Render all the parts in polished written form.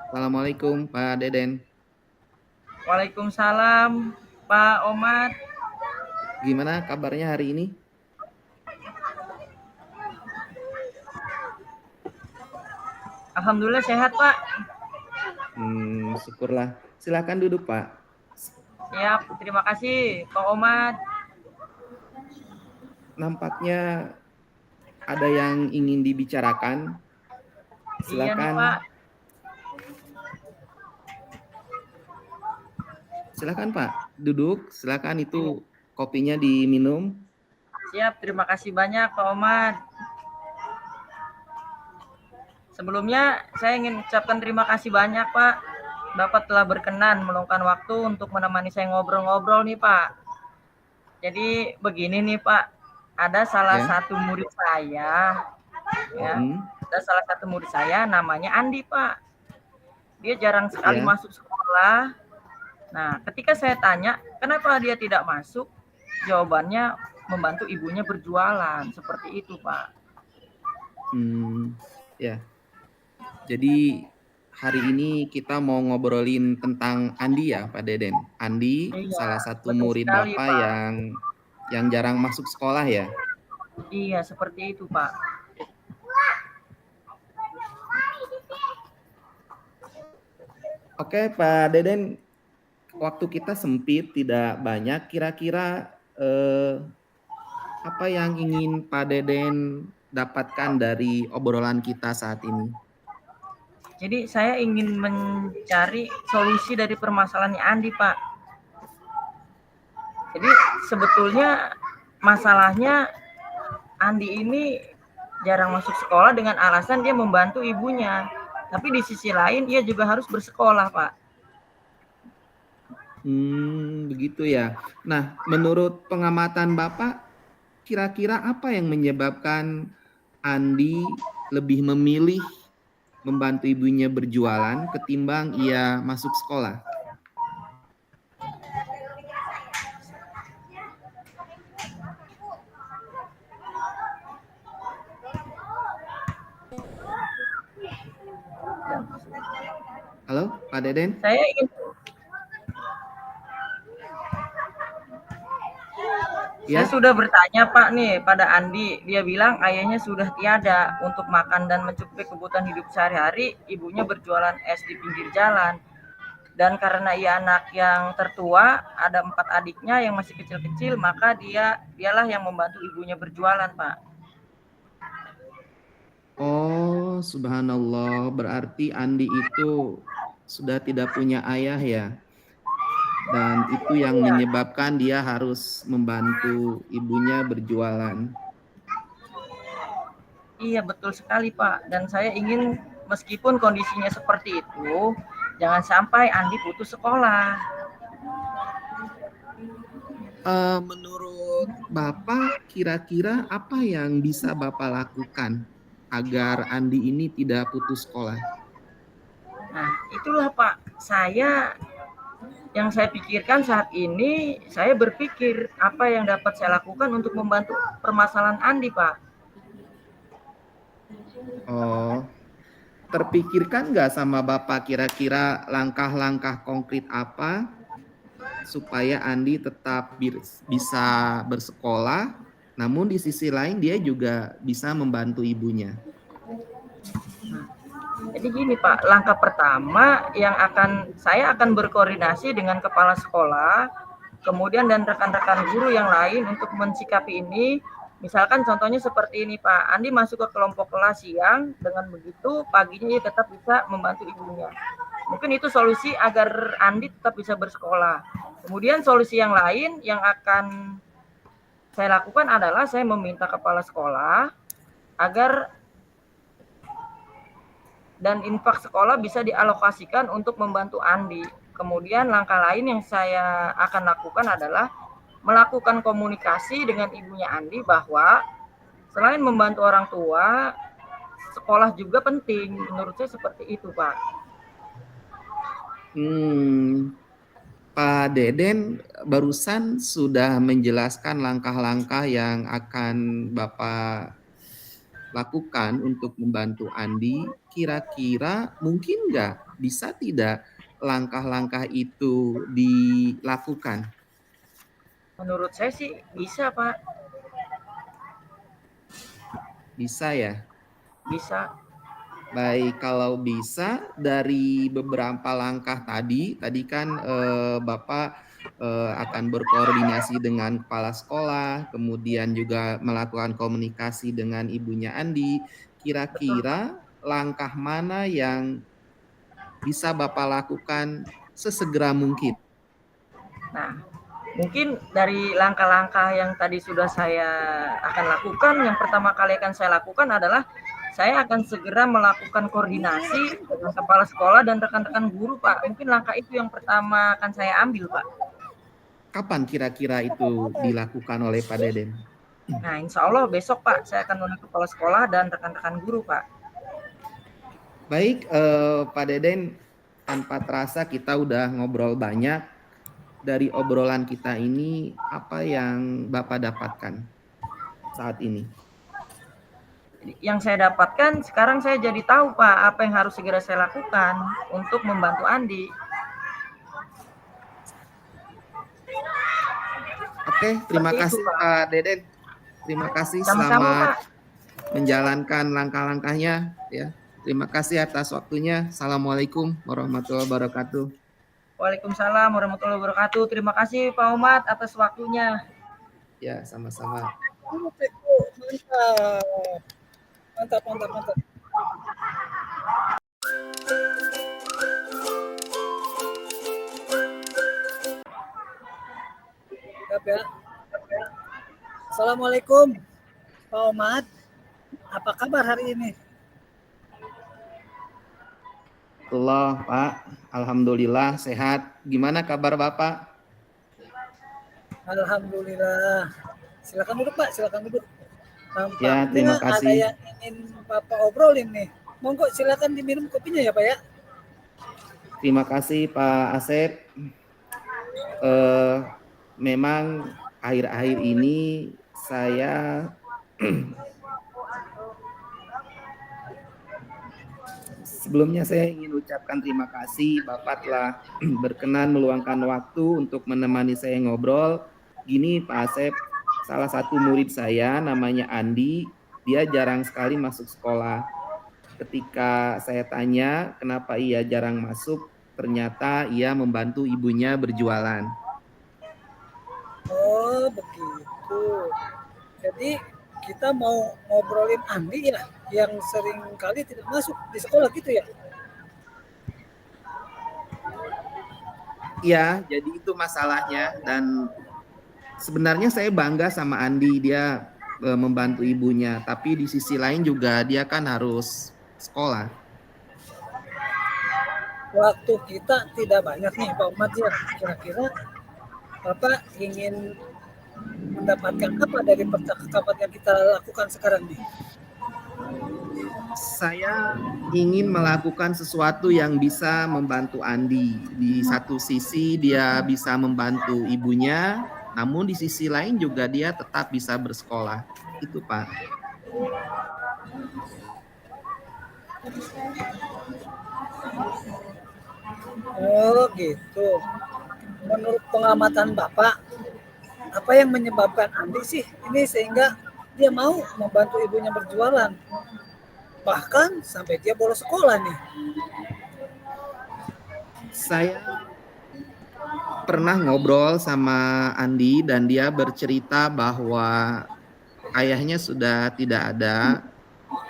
Assalamualaikum Pak Deden. Waalaikumsalam, Pak Omar. Gimana kabarnya hari ini? Alhamdulillah sehat, Pak. Syukurlah. Silakan duduk Pak. Siap, terima kasih, Pak Omar. Nampaknya ada yang ingin dibicarakan. Iya nih, Pak. Silakan, silakan Pak. Duduk. Silakan itu kopinya diminum. Siap, terima kasih banyak, Pak Omar. Sebelumnya, saya ingin ucapkan terima kasih banyak, Pak. Bapak telah berkenan meluangkan waktu untuk menemani saya ngobrol-ngobrol nih, Pak. Jadi begini nih, Pak. Ada salah Ya. satu murid saya, ya. Mm-mm. Ada salah satu murid saya namanya Andi, Pak. Dia jarang sekali Ya. masuk sekolah. Nah, ketika saya tanya, kenapa dia tidak masuk? Jawabannya membantu ibunya berjualan. Seperti itu, Pak. Ya. Jadi hari ini kita mau ngobrolin tentang Andi ya Pak Deden. Andi Iya, salah satu betul murid sekali, Bapak Pak. yang jarang masuk sekolah ya. Iya, seperti itu, Pak. Oke, Pak Deden, waktu kita sempit, tidak banyak. Kira-kira apa yang ingin Pak Deden dapatkan dari obrolan kita saat ini? Jadi saya ingin mencari solusi dari permasalahan Andi, Pak. Jadi sebetulnya masalahnya Andi ini jarang masuk sekolah dengan alasan dia membantu ibunya. Tapi di sisi lain ia juga harus bersekolah, Pak. Begitu ya. Nah, menurut pengamatan Bapak, kira-kira apa yang menyebabkan Andi lebih memilih membantu ibunya berjualan ketimbang ia masuk sekolah? Halo, Pak Deden? Saya ingin Saya Ya? sudah bertanya Pak nih pada Andi, dia bilang ayahnya sudah tiada untuk makan dan mencukupi kebutuhan hidup sehari-hari, ibunya berjualan es di pinggir jalan. Dan karena ia anak yang tertua, ada 4 adiknya yang masih kecil-kecil, maka dialah yang membantu ibunya berjualan, Pak. Oh, subhanallah. Berarti Andi itu sudah tidak punya ayah ya. Dan itu yang Iya, menyebabkan dia harus membantu ibunya berjualan. iya betul sekali, Pak. Dan saya ingin meskipun kondisinya seperti itu, jangan sampai Andi putus sekolah. Menurut Bapak, kira-kira apa yang bisa Bapak lakukan agar Andi ini tidak putus sekolah? Nah, itulah Pak, yang saya pikirkan saat ini, saya berpikir apa yang dapat saya lakukan untuk membantu permasalahan Andi, Pak. Oh, terpikirkan nggak sama Bapak kira-kira langkah-langkah konkret apa supaya Andi tetap bisa bersekolah, namun di sisi lain dia juga bisa membantu ibunya? Jadi gini Pak, langkah pertama saya akan berkoordinasi dengan kepala sekolah, kemudian dan rekan-rekan guru yang lain untuk mensikapi ini. Misalkan contohnya seperti ini Pak, Andi masuk ke kelompok kelas siang, dengan begitu paginya ia tetap bisa membantu ibunya. Mungkin itu solusi agar Andi tetap bisa bersekolah. Kemudian solusi yang lain yang akan saya lakukan adalah saya meminta kepala sekolah agar dan infak sekolah bisa dialokasikan untuk membantu Andi. Kemudian langkah lain yang saya akan lakukan adalah melakukan komunikasi dengan ibunya Andi bahwa selain membantu orang tua, sekolah juga penting. Menurut saya seperti itu, Pak. Pak Deden barusan sudah menjelaskan langkah-langkah yang akan Bapak lakukan untuk membantu Andi. Kira-kira mungkin nggak Bisa tidak langkah-langkah itu dilakukan? Menurut saya sih bisa, Pak. Bisa ya? Bisa. Baik, kalau bisa dari beberapa langkah tadi kan Bapak akan berkoordinasi dengan kepala sekolah, kemudian juga melakukan komunikasi dengan ibunya Andi. Betul, Pak. Kira-kira langkah mana yang bisa Bapak lakukan sesegera mungkin? Nah, mungkin dari langkah-langkah yang tadi sudah saya akan lakukan, yang pertama kali akan saya lakukan adalah saya akan segera melakukan koordinasi dengan kepala sekolah dan rekan-rekan guru, Pak. Mungkin langkah itu yang pertama akan saya ambil, Pak. Kapan kira-kira itu dilakukan oleh Pak Deden? Nah, insya Allah besok, Pak, saya akan menemui kepala sekolah dan rekan-rekan guru, Pak. Baik, Pak Deden, tanpa terasa kita udah ngobrol banyak. Dari obrolan kita ini, apa yang Bapak dapatkan saat ini? Yang saya dapatkan, sekarang saya jadi tahu, Pak, apa yang harus segera saya lakukan untuk membantu Andi. Oke, terima Seperti itu, kasih Pak. Pak Deden. Terima kasih, Sama-sama, selamat Pak. menjalankan langkah-langkahnya ya. Terima kasih atas waktunya. Assalamualaikum warahmatullahi wabarakatuh. Waalaikumsalam warahmatullahi wabarakatuh. Terima kasih Pak Umat atas waktunya. Ya, sama-sama. Mantap, mantap, mantap. Ya. Assalamualaikum, Pak Umat. Apa kabar hari ini? Allah, Pak. Alhamdulillah sehat. Gimana kabar Bapak? Alhamdulillah. Silakan duduk, Pak. Silakan duduk. Ya, terima Tampaknya ada kasih. yang ingin Bapak obrolin nih. Monggo silakan diminum kopinya ya, Pak ya. Terima kasih Pak Asep. Memang akhir-akhir ini saya sebelumnya saya ingin ucapkan terima kasih Bapak telah berkenan meluangkan waktu untuk menemani saya ngobrol. Gini Pak Asep, salah satu murid saya namanya Andi, dia jarang sekali masuk sekolah. Ketika saya tanya kenapa ia jarang masuk, ternyata ia membantu ibunya berjualan. Oh, begitu. Jadi kita mau ngobrolin Andi ya, yang sering kali tidak masuk di sekolah gitu ya. Iya, jadi itu masalahnya. Dan sebenarnya saya bangga sama Andi, dia membantu ibunya. Tapi di sisi lain juga dia kan harus sekolah. Waktu kita tidak banyak nih Pak Umat ya. Kira-kira Bapak ingin mendapatkan apa dari percakapan yang kita lakukan sekarang nih? Saya ingin melakukan sesuatu yang bisa membantu Andi. Di satu sisi dia bisa membantu ibunya, namun di sisi lain juga dia tetap bisa bersekolah. Itu Pak. Oh gitu. Menurut pengamatan Bapak, apa yang menyebabkan Andi sih ini sehingga dia mau membantu ibunya berjualan? Bahkan sampai dia bolos sekolah nih. Saya pernah ngobrol sama Andi dan dia bercerita bahwa ayahnya sudah tidak ada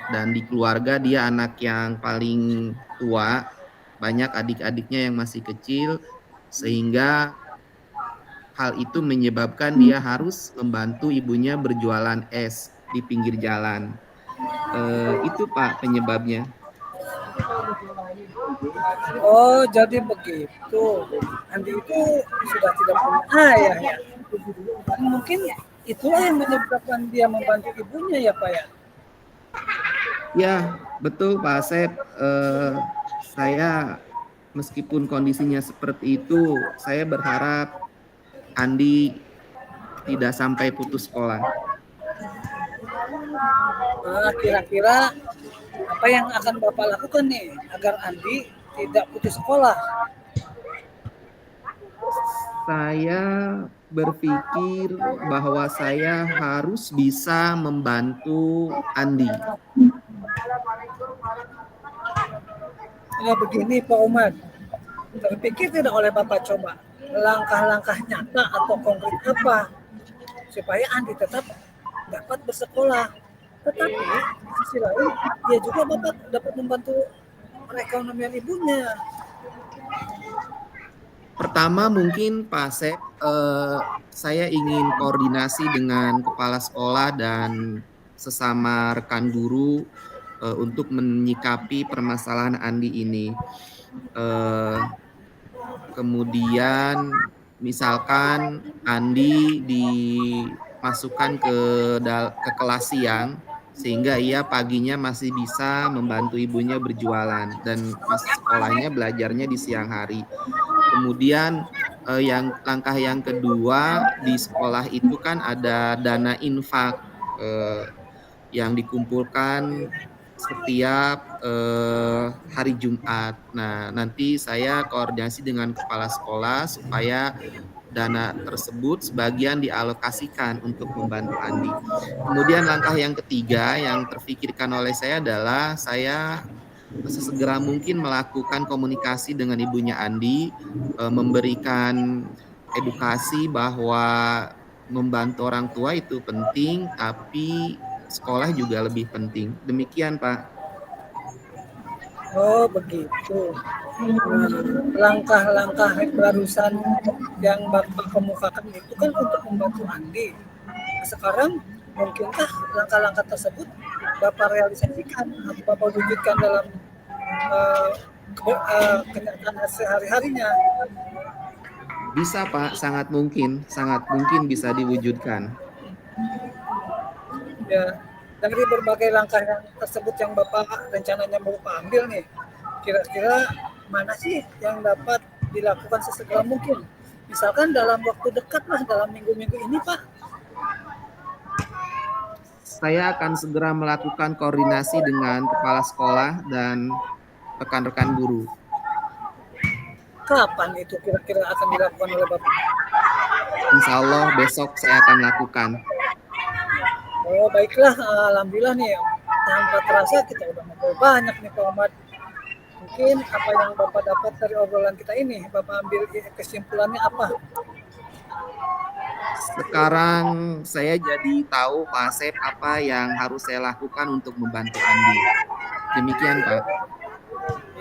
dan di keluarga dia anak yang paling tua, banyak adik-adiknya yang masih kecil, sehingga hal itu menyebabkan dia harus membantu ibunya berjualan es di pinggir jalan. Itu Pak penyebabnya. Oh jadi begitu. Andi itu sudah tidak punya ayah ya. Mungkin itulah yang menyebabkan dia membantu ibunya ya Pak ya. Ya betul Pak Asep. Saya meskipun kondisinya seperti itu, saya berharap Andi tidak sampai putus sekolah. Nah, kira-kira apa yang akan Bapak lakukan nih agar Andi tidak putus sekolah? Saya berpikir bahwa saya harus bisa membantu Andi. Ya begini Pak Umar, terpikir tidak oleh Bapak coba langkah-langkah nyata atau konkret apa supaya Andi tetap dapat bersekolah. Tetapi di sisi lain, dia juga Bapak dapat membantu perekonomian ibunya. Pertama mungkin Pak Asep, saya ingin koordinasi dengan kepala sekolah dan sesama rekan guru untuk menyikapi permasalahan Andi ini. Kemudian misalkan Andi dimasukkan ke kelas siang sehingga ia paginya masih bisa membantu ibunya berjualan dan sekolahnya belajarnya di siang hari. Kemudian langkah yang kedua, di sekolah itu kan ada dana infak yang dikumpulkan setiap hari Jumat. Nah, nanti saya koordinasi dengan kepala sekolah supaya dana tersebut sebagian dialokasikan untuk membantu Andi. Kemudian langkah yang ketiga yang terfikirkan oleh saya adalah saya sesegera mungkin melakukan komunikasi dengan ibunya Andi, memberikan edukasi bahwa membantu orang tua itu penting, tapi sekolah juga lebih penting. Demikian, Pak. Oh begitu. Langkah-langkah barusan yang Bapak kemukakan itu kan untuk membantu Andi. Sekarang mungkinkah langkah-langkah tersebut Bapak realisasikan atau Bapak wujudkan dalam kenyataan sehari-harinya? Bisa, Pak, sangat mungkin bisa diwujudkan. Ya, dari berbagai langkah yang tersebut yang Bapak rencananya mau ambil nih, kira-kira mana sih yang dapat dilakukan sesegera mungkin? Misalkan dalam waktu dekat lah, dalam minggu-minggu ini Pak. Saya akan segera melakukan koordinasi dengan kepala sekolah dan rekan-rekan guru. Kapan itu kira-kira akan dilakukan oleh Bapak? Insya Allah besok saya akan lakukan. Oh baiklah, alhamdulillah nih, tanpa terasa kita udah ngobrol banyak nih Pak Ahmad. Mungkin apa yang Bapak dapat dari obrolan kita ini, Bapak ambil kesimpulannya apa? Sekarang saya jadi tahu Pak Asep apa yang harus saya lakukan untuk membantu Andi. Demikian Pak.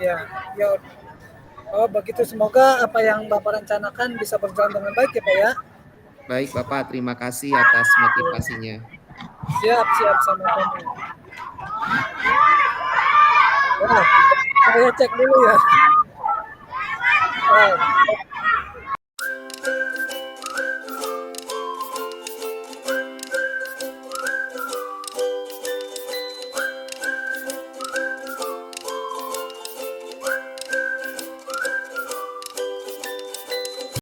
Ya, ya. Oh begitu, semoga apa yang Bapak rencanakan bisa berjalan dengan baik ya Pak ya. Baik Bapak, terima kasih atas motivasinya. Siap sama-sama. Wah, saya cek dulu ya.